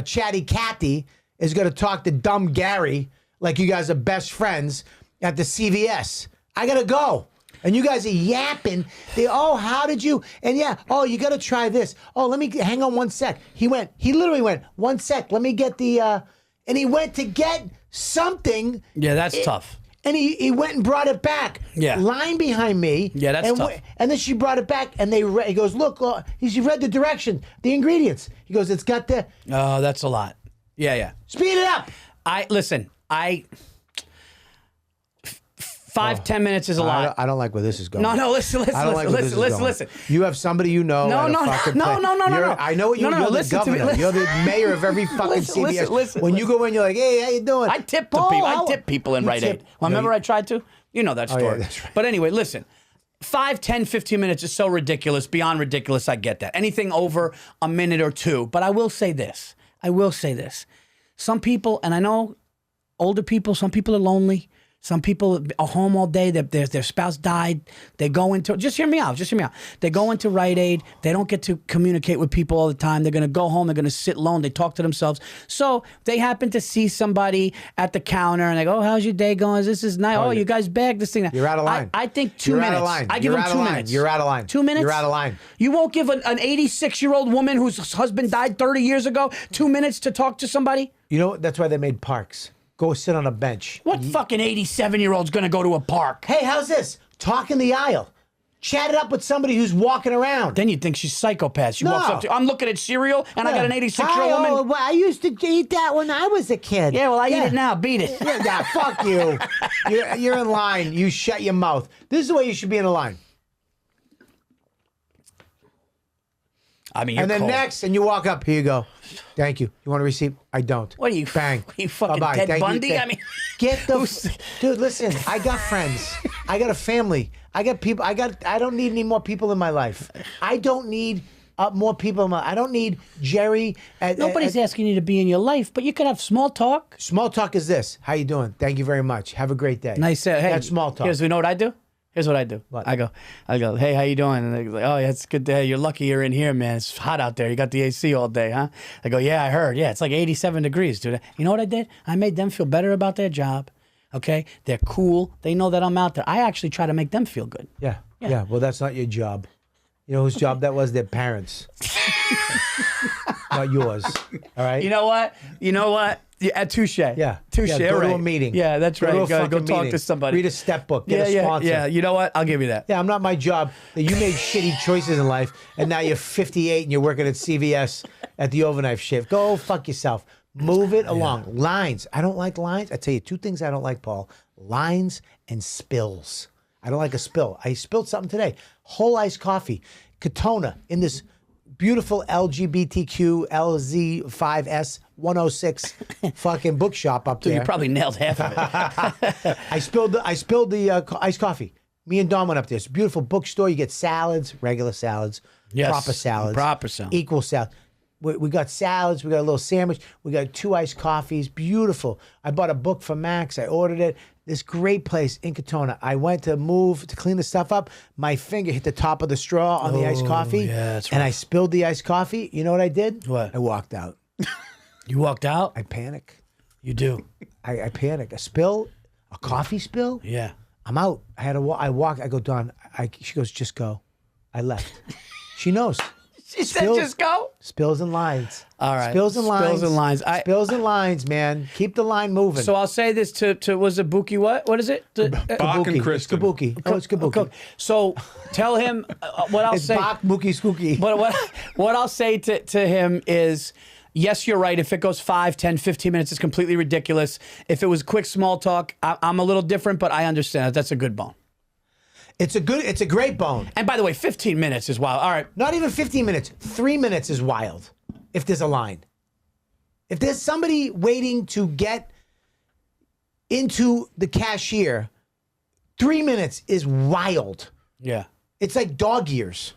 Chatty Cathy, is going to talk to dumb Gary like you guys are best friends at the CVS. I gotta go. And you guys are yapping. How did you? And yeah, you got to try this. Oh, let me, hang on 1 sec. He literally went, 1 sec, let me get the, and he went to get something. Yeah, that's tough. And he went and brought it back. Yeah. Line behind me. Yeah, that's tough. And then she brought it back, and he goes, look, he read the direction, the ingredients. He goes, it's got the. Oh, that's a lot. Yeah. Speed it up. 5-10 minutes is a lot. I don't like where this is going. No, listen. You have somebody you know. No. I know what you're the governor. You're the mayor of every fucking CVS. When you go in, you're like, hey, how you doing? I tip people in Rite Aid. Well, remember I tried to? You know that story. Yeah, that's right. But anyway, listen. 5, 10, 15 minutes is so ridiculous, beyond ridiculous. I get that. Anything over a minute or two. But I will say this. Some people, and I know older people, some people are lonely. Some people are home all day. Their spouse died. They go into, just hear me out. They go into Rite Aid. They don't get to communicate with people all the time. They're going to go home. They're going to sit alone. They talk to themselves. So they happen to see somebody at the counter and they go, oh, how's your day going? This is nice. Oh, you guys bagged this thing. You're out of line. I think 2 minutes. Out of line. I give them 2 minutes. You're out of line. 2 minutes? You're out of line. You won't give an 86-year-old woman whose husband died 30 years ago 2 minutes to talk to somebody? You know, that's why they made parks. Go sit on a bench. What fucking 87-year-old's going to go to a park? Hey, how's this? Talk in the aisle. Chat it up with somebody who's walking around. Then you'd think she's psychopath. She walks up to, I'm looking at cereal, and I got an 86-year-old woman. Well, I used to eat that when I was a kid. Yeah, well, I eat it now. Beat it. Yeah, fuck you. You're in line. You shut your mouth. This is the way you should be in a line. I mean, you're and then cold. next, and you walk up. Here you go. Thank you. You want a receipt? I don't. What are you? Bang. Are you fucking Bye-bye. Ted Thank Bundy? You. I mean, get the dude. Listen, I got friends. I got a family. I got people. I don't need any more people in my life. I don't need more people in my. I don't need Jerry. Nobody's asking you to be in your life, but you could have small talk. Small talk is this. How you doing? Thank you very much. Have a great day. Nice. Hey, that's small talk. You know what I do? Here's what I do. What? I go, hey, how you doing? And they're like, oh, yeah, it's good day. You're lucky you're in here, man. It's hot out there. You got the AC all day, huh? I go, yeah, I heard. Yeah, it's like 87 degrees, dude. You know what I did? I made them feel better about their job. Okay? They're cool. They know that I'm out there. I actually try to make them feel good. Yeah. Well, that's not your job. You know whose job that was? Their parents. Not yours. All right? You know what? Yeah, touche. Yeah. Touche. Yeah, go to right. a meeting. Yeah, that's right. Go to a Go fucking talk meeting. to somebody. Read a step book. Get a sponsor. Yeah. You know what? I'll give you that. Yeah, I'm not my job that you made shitty choices in life and now you're 58 and you're working at CVS at the overnight shift. Go fuck yourself. Move it along. Lines. I don't like lines. I tell you 2 things I don't like, Paul. Lines and spills. I don't like a spill. I spilled something today. Whole iced coffee. Katona in this beautiful LGBTQ LZ5S 106 fucking bookshop up there. You probably nailed half of it. I spilled the iced coffee. Me and Dawn went up there. It's a beautiful bookstore. You get salads, regular salads, Yes, proper salads, equal salad. We got salads. We got a little sandwich. We got 2 iced coffees. Beautiful. I bought a book for Max. I ordered it. This great place in Katona. I went to clean the stuff up. My finger hit the top of the straw on the iced coffee. Yeah, that's and right. I spilled the iced coffee. You know what I did? What? I walked out. You walked out? I panic. You do. I panic. A spill, a coffee spill. Yeah. I'm out. I had to walk. I walked. I go, Dawn. She goes, just go. I left. She knows. She said, just go? Spills and lines. All right. Spills and lines. Spills and lines. Spills and lines, man. Keep the line moving. So I'll say this to was it Buki what? What is it? Bach and Kristen. It's Kabuki. Oh, it's Kabuki. So tell him what I'll It's say. Bach, Mookie, Skookie. But what I'll say to him is, yes, you're right. If it goes 5, 10, 15 minutes, it's completely ridiculous. If it was quick small talk, I'm a little different, but I understand. That's a good bone. It's a great bone. And by the way, 15 minutes is wild. All right. Not even 15 minutes. 3 minutes is wild if there's a line. If there's somebody waiting to get into the cashier, 3 minutes is wild. Yeah. It's like dog ears.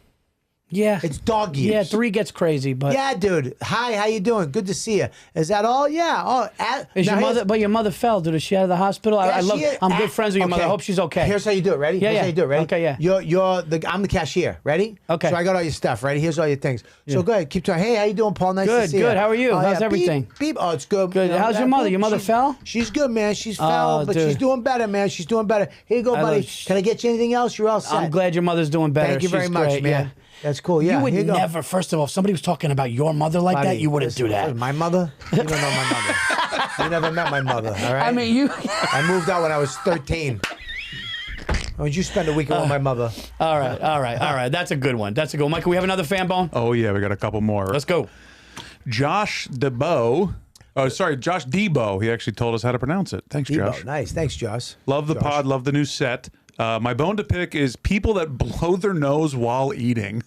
Yeah. It's dog years. Yeah, 3 gets crazy, but Yeah, dude. Hi, how you doing? Good to see you. Is that all? Yeah. Oh, is your now mother? here's- But your mother fell, dude. Is she out of the hospital? Yeah, I love. she is- I'm good friends with your mother. I okay. hope she's okay. Here's how you do it. Ready? Yeah, Here's yeah. how you do it. Ready? Okay, yeah. I'm the cashier. Ready? Okay. So I got all your stuff. Ready? Here's all your things. So go ahead. Keep talking. Hey, how you doing, Paul? Nice to Good, see you. good. How are you? Oh, How's yeah. everything? Beep, beep. Oh, it's good. Good. How's your mother? Your mother fell? She's good, man. She's fell, but dude. she's doing better, man. She's doing better. Here you go, buddy. Can I get you anything else? You're all set. I'm glad your mother's doing better. Thank you very She's much, great, man. yeah. That's cool. Yeah. You would here you go. never. First of all, if somebody was talking about your mother like that, Buddy, you wouldn't listen, do that. My mother? You don't know my mother. You never met my mother, all right? I mean, you. I moved out when I was 13. Why would you spend a weekend with my mother? All right. That's a good one. That's a good one. Mike, can we have another fan bone? Oh yeah, we got a couple more. Let's go. Josh DeBow. Oh, sorry, Josh Debo. He actually told us how to pronounce it. Thanks, Josh. Debo. Nice. Thanks, Josh. Love the pod. Love the new set. My bone to pick is people that blow their nose while eating.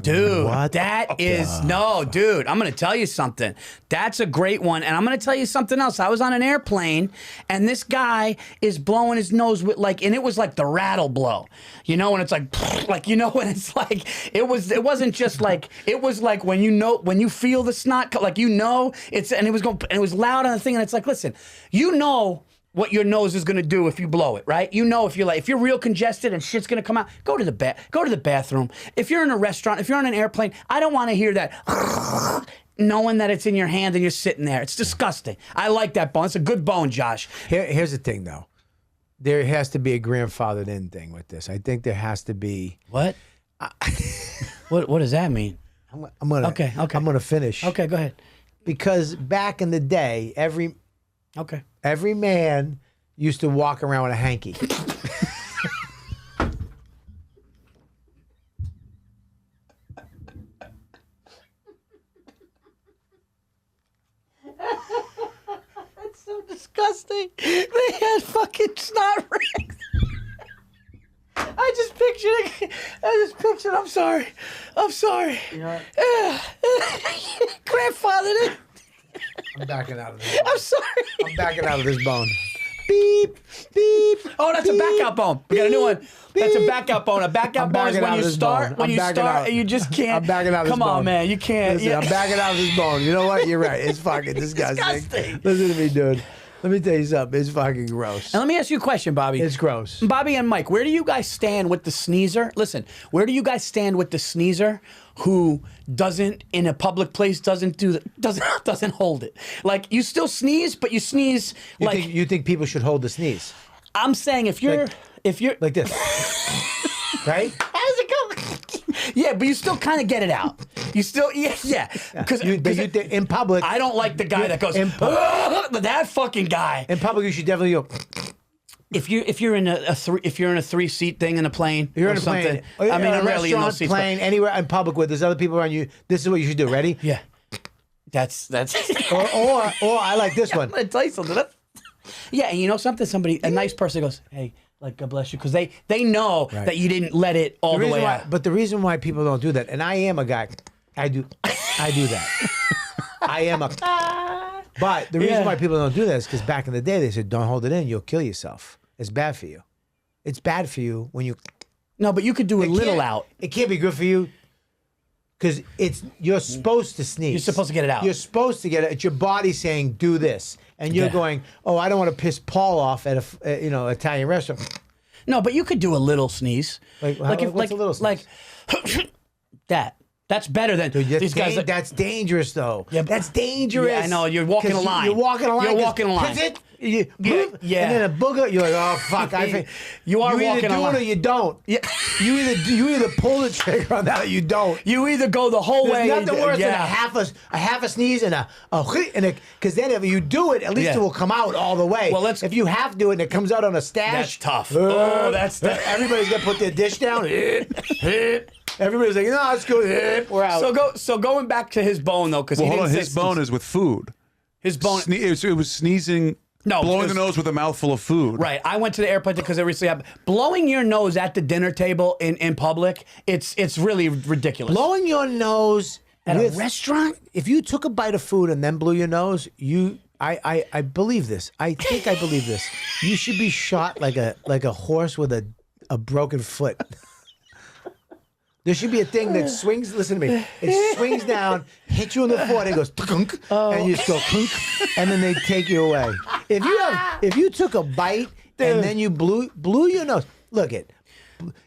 Dude, What that is no, dude. I'm gonna tell you something. That's a great one, and I'm gonna tell you something else. I was on an airplane, and this guy is blowing his nose with and it was like the rattle blow, and it's like, when it's like it wasn't just like it was like when you feel the snot, it was loud on the thing, and it's like, listen, what your nose is gonna do if you blow it, right? If you're real congested and shit's gonna come out, go to the bathroom. If you're in a restaurant, if you're on an airplane, I don't want to hear that knowing that it's in your hand and you're sitting there. It's disgusting. I like that bone. It's a good bone, Josh. Here's the thing, though. There has to be a grandfathered in thing with this. I think there has to be. What? What does that mean? I'm gonna. Okay. I'm gonna finish. Okay, go ahead. Because back in the day, Okay. every man used to walk around with a hanky. That's so disgusting. They had fucking snot rings. I just pictured it. I'm sorry. Grandfather. I'm backing out of this. I'm sorry. I'm backing out of this bone. Beep, beep. Oh, that's a backout bone. We got a new one. That's a backout bone. A backout I'm bone is backing when out you of this start. bone. When I'm you backing start out. and you just can't. I'm backing out of this Come on, bone. man. You can't. Listen, I'm backing out of this bone. You know what? You're right. It's fucking disgusting. Disgusting. Listen to me, dude. Let me tell you something. It's fucking gross. And let me ask you a question, Bobby. It's gross. Bobby and Mike, where do you guys stand with the sneezer? Listen, where do you guys stand with the sneezer who doesn't in a public place doesn't hold it? Like you still sneeze, but you sneeze You think people should hold the sneeze I'm saying if you're like this, right? how does it go? Yeah, but you still kind of get it out. You still yeah. Because In public, I don't like the guy that goes. But that fucking guy. in public, you should definitely go. If you're in a 3-seat thing in a plane, You're or in a something. plane. I mean, a really in restaurant, those seats. plane, anywhere in public where there's other people around you. This is what you should do. Ready? Yeah, that's. Or I like this one. I'm gonna tell you something. Yeah, and you know something? A nice person goes, hey, like God bless you, because they know that you didn't let it all the way out. But the reason why people don't do that, and I am a guy, I do that. I am a. But the reason why people don't do that is because back in the day they said, don't hold it in, you'll kill yourself. It's bad for you. It's bad for you when you. No, but you could do a little out. It can't be good for you. Because you're supposed to sneeze. You're supposed to get it out. You're supposed to get it. It's your body saying, do this. And you're going, oh, I don't want to piss Paul off at a Italian restaurant. No, but you could do a little sneeze. What's a little sneeze? Like that. That's better than these guys. That's dangerous, though. Yeah, that's dangerous. Yeah, I know. You're walking a line. You're walking a line. You're walking a line. Yeah. And then a booger, you're like, oh fuck! You are walking a line. You either do it or you don't. Yeah. You either pull the trigger on that or you don't. You either go the whole way. There's nothing worse than a half a sneeze and because then if you do it, at least it will come out all the way. Well, if you have to and it comes out on a stash, that's tough. That's tough. Everybody's gonna put their dish down. Everybody's like, no, it's good. We're out. So going back to his bone though, because hold on, his bone is with food. His bone. It was sneezing. No, blowing the nose with a mouthful of food. Right. I went to the airport because it recently happened. Blowing your nose at the dinner table in public, it's really ridiculous. Blowing your nose at a restaurant? If you took a bite of food and then blew your nose, I believe this. I think I believe this. You should be shot like a horse with a broken foot. There should be a thing that swings. Listen to me. It swings down, hits you in the forehead, it goes tunk, and you just go tunk, and then they take you away. If you took a bite and then you blew your nose, look it.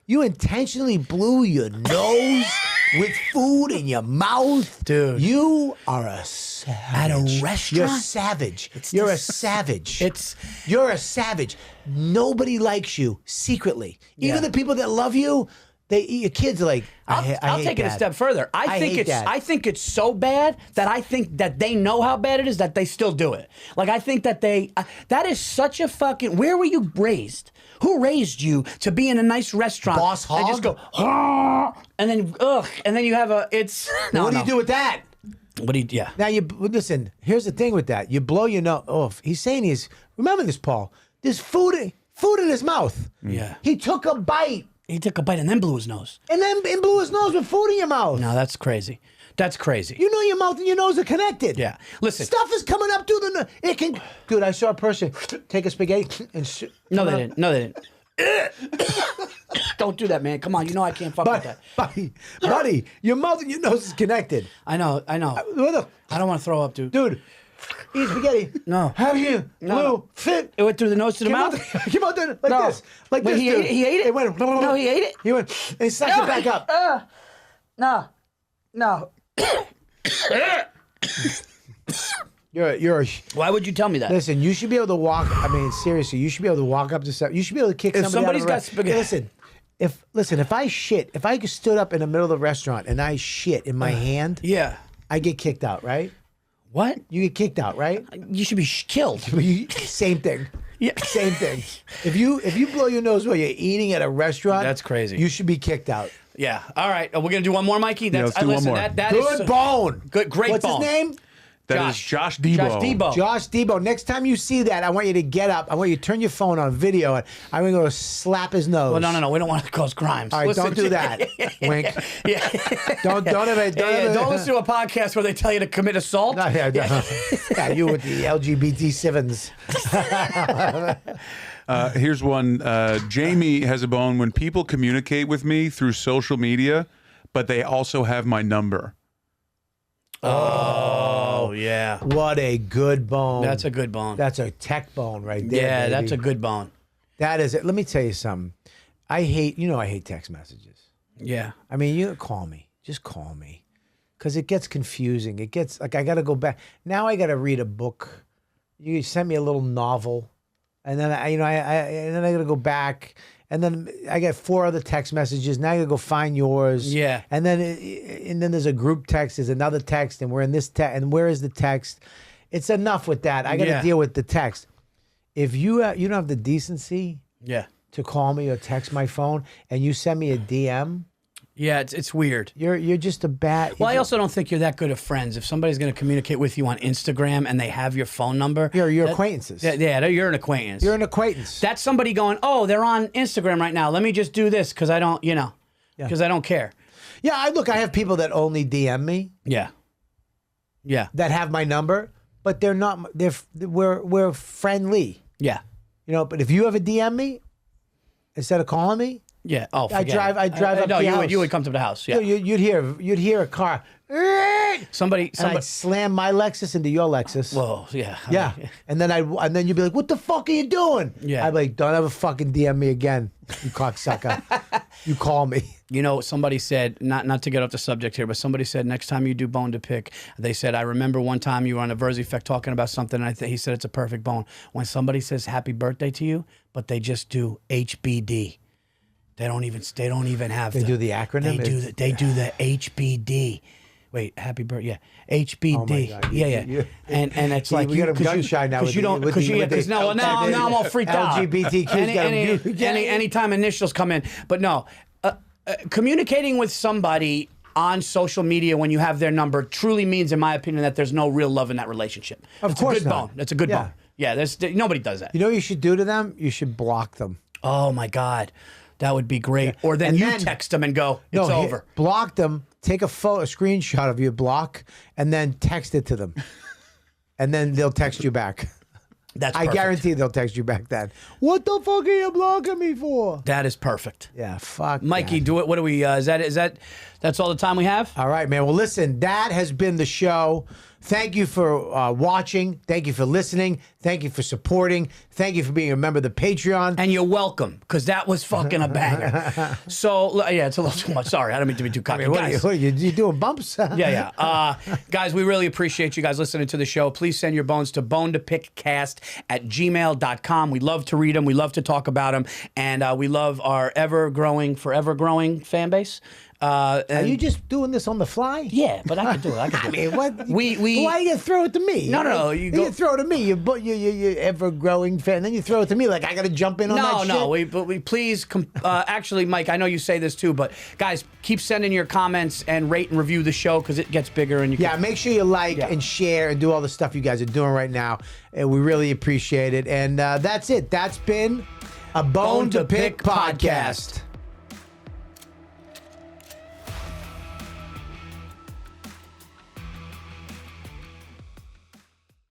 You intentionally blew your nose with food in your mouth. Dude. You are a savage. At a restaurant? You're savage. You're a savage. You're a savage. Nobody likes you secretly. Yeah. Even the people that love you, your kids are like, I'll take it a step further. I think it's so bad that I think that they know how bad it is that they still do it. Like I think that that is such a fucking. Where were you raised? Who raised you to be in a nice restaurant? Boss hog? And just go, and then you have a. It's no. What do you do with that? What do you? Yeah. Now you listen. Here's the thing with that. You blow your nose off. He's saying remember this, Paul. There's food in his mouth. Yeah. He took a bite. He took a bite and then blew his nose. And then blew his nose with food in your mouth. No, that's crazy. That's crazy. You know your mouth and your nose are connected. Yeah. Listen. Stuff is coming up through the nose. It can. Dude, I saw a person take a spaghetti and. No, they didn't. No, they didn't. Don't do that, man. Come on. You know I can't fuck with that. Buddy, your mouth and your nose is connected. I know. I don't want to throw up, dude. Dude, eat spaghetti. No. Have you? No. Fit. It went through the nose to the mouth? Came out there like No. this. Like Wait, this, he dude. ate it? It went. No, he ate it? He went, and he sucked it back up. No. You're a. Why would you tell me that? Listen, you should be able to walk. I mean, seriously, you should be able to walk up to something. You should be able to kick If somebody somebody's out of got spaghetti. Listen, if I stood up in the middle of the restaurant and I shit in my hand, Yeah. I get kicked out, right? What? You get kicked out, right? You should be killed. Same thing. Yeah. Same thing. If you blow your nose while you're eating at a restaurant, That's crazy. You should be kicked out. Yeah. All right. We're gonna do one more, Mikey. let's do one more. Good bone. Great What's bone. his name? That is Josh Debo. Josh Debo. Josh Debo. Next time you see that, I want you to get up. I want you to turn your phone on video, and I'm going to go slap his nose. Well, no. We don't want to cause crimes. All right, Listen don't do that. Wink. Yeah. Don't ever. Don't listen to a podcast where they tell you to commit assault. No, yeah, you with the LGBT sevens. Here's one. Jamie has a bone when people communicate with me through social media, but they also have my number. Oh, yeah. What a good bone. That's a good bone. That's a tech bone right there. Yeah, baby. that's a good bone. That is it. Let me tell you something. I hate text messages. Yeah. I mean, you call me. Just call me. Because it gets confusing. It gets, like, I got to go back. Now I got to read a book. You sent me a little novel. And then, and then I got to go back. And then I get 4 other text messages. Now I got to go find yours. Yeah. And then there's a group text. There's another text. And we're in this text. And where is the text? It's enough with that. I got to deal with the text. If you don't have the decency to call me or text my phone and you send me a DM. Yeah, it's weird. You're just a bad. Well, I also don't think you're that good of friends. If somebody's going to communicate with you on Instagram and they have your phone number, you're acquaintances. Yeah, you're an acquaintance. You're an acquaintance. That's somebody going, oh, they're on Instagram right now. Let me just do this because I don't, because I don't care. Yeah, I have people that only DM me. Yeah. That have my number, but they're not. We're friendly. Yeah. But if you ever DM me instead of calling me. Yeah. Oh, I drive up to no, your house. you would come to the house. Yeah. You'd hear a car. Somebody. And I'd slam my Lexus into your Lexus. Whoa. Yeah. Yeah. And then you'd be like, "What the fuck are you doing?" Yeah. I'd be like, "Don't ever fucking DM me again, you cocksucker. You call me." Somebody said, not to get off the subject here, but somebody said next time you do bone to pick, they said, I remember one time you were on a Virzi Effect talking about something, and he said it's a perfect bone. When somebody says happy birthday to you, but they just do HBD. They don't even have. They do the acronym. They do the HBD. Wait, happy birthday. Yeah, HBD. Oh my God. Yeah. And it's like we got a gun shy now. Because now I'm all freaked out. LGBTQ. Anytime initials come in, but no, communicating with somebody on social media when you have their number truly means, in my opinion, that there's no real love in that relationship. Of course a good not. bone. That's a good bone. Yeah, nobody does that. You know what you should do to them? You should block them. Oh my God. That would be great. Yeah. Or then text them and go, it's over. Block them, take a screenshot of your block, and then text it to them. And then they'll text you back. That's I perfect. guarantee they'll text you back then. What the fuck are you blocking me for? That is perfect. Yeah, fuck Mikey, that. do it. What do we? Is that's all the time we have? All right, man. Well, listen, that has been the show. Thank you for watching. Thank you for listening. Thank you for supporting. Thank you for being a member of the Patreon. And you're welcome, because that was fucking a banger. So, yeah, it's a little too much. Sorry, I don't mean to be too cocky. Guys, What are you doing bumps? yeah. Guys, we really appreciate you guys listening to the show. Please send your bones to bonetopickcast@gmail.com. We love to read them. We love to talk about them. And we love our forever growing fan base. Are you just doing this on the fly? Yeah, but I can do it. I can do it. What? We Why you gonna throw it to me? No. You throw it to me. You ever growing fan. Then you throw it to me like I got to jump in on that shit. No. We please. Actually, Mike, I know you say this too, but guys, keep sending your comments and rate and review the show because it gets bigger. And Yeah, make sure you like and share and do all the stuff you guys are doing right now. And we really appreciate it. And that's it. That's been a Bone to Pick podcast.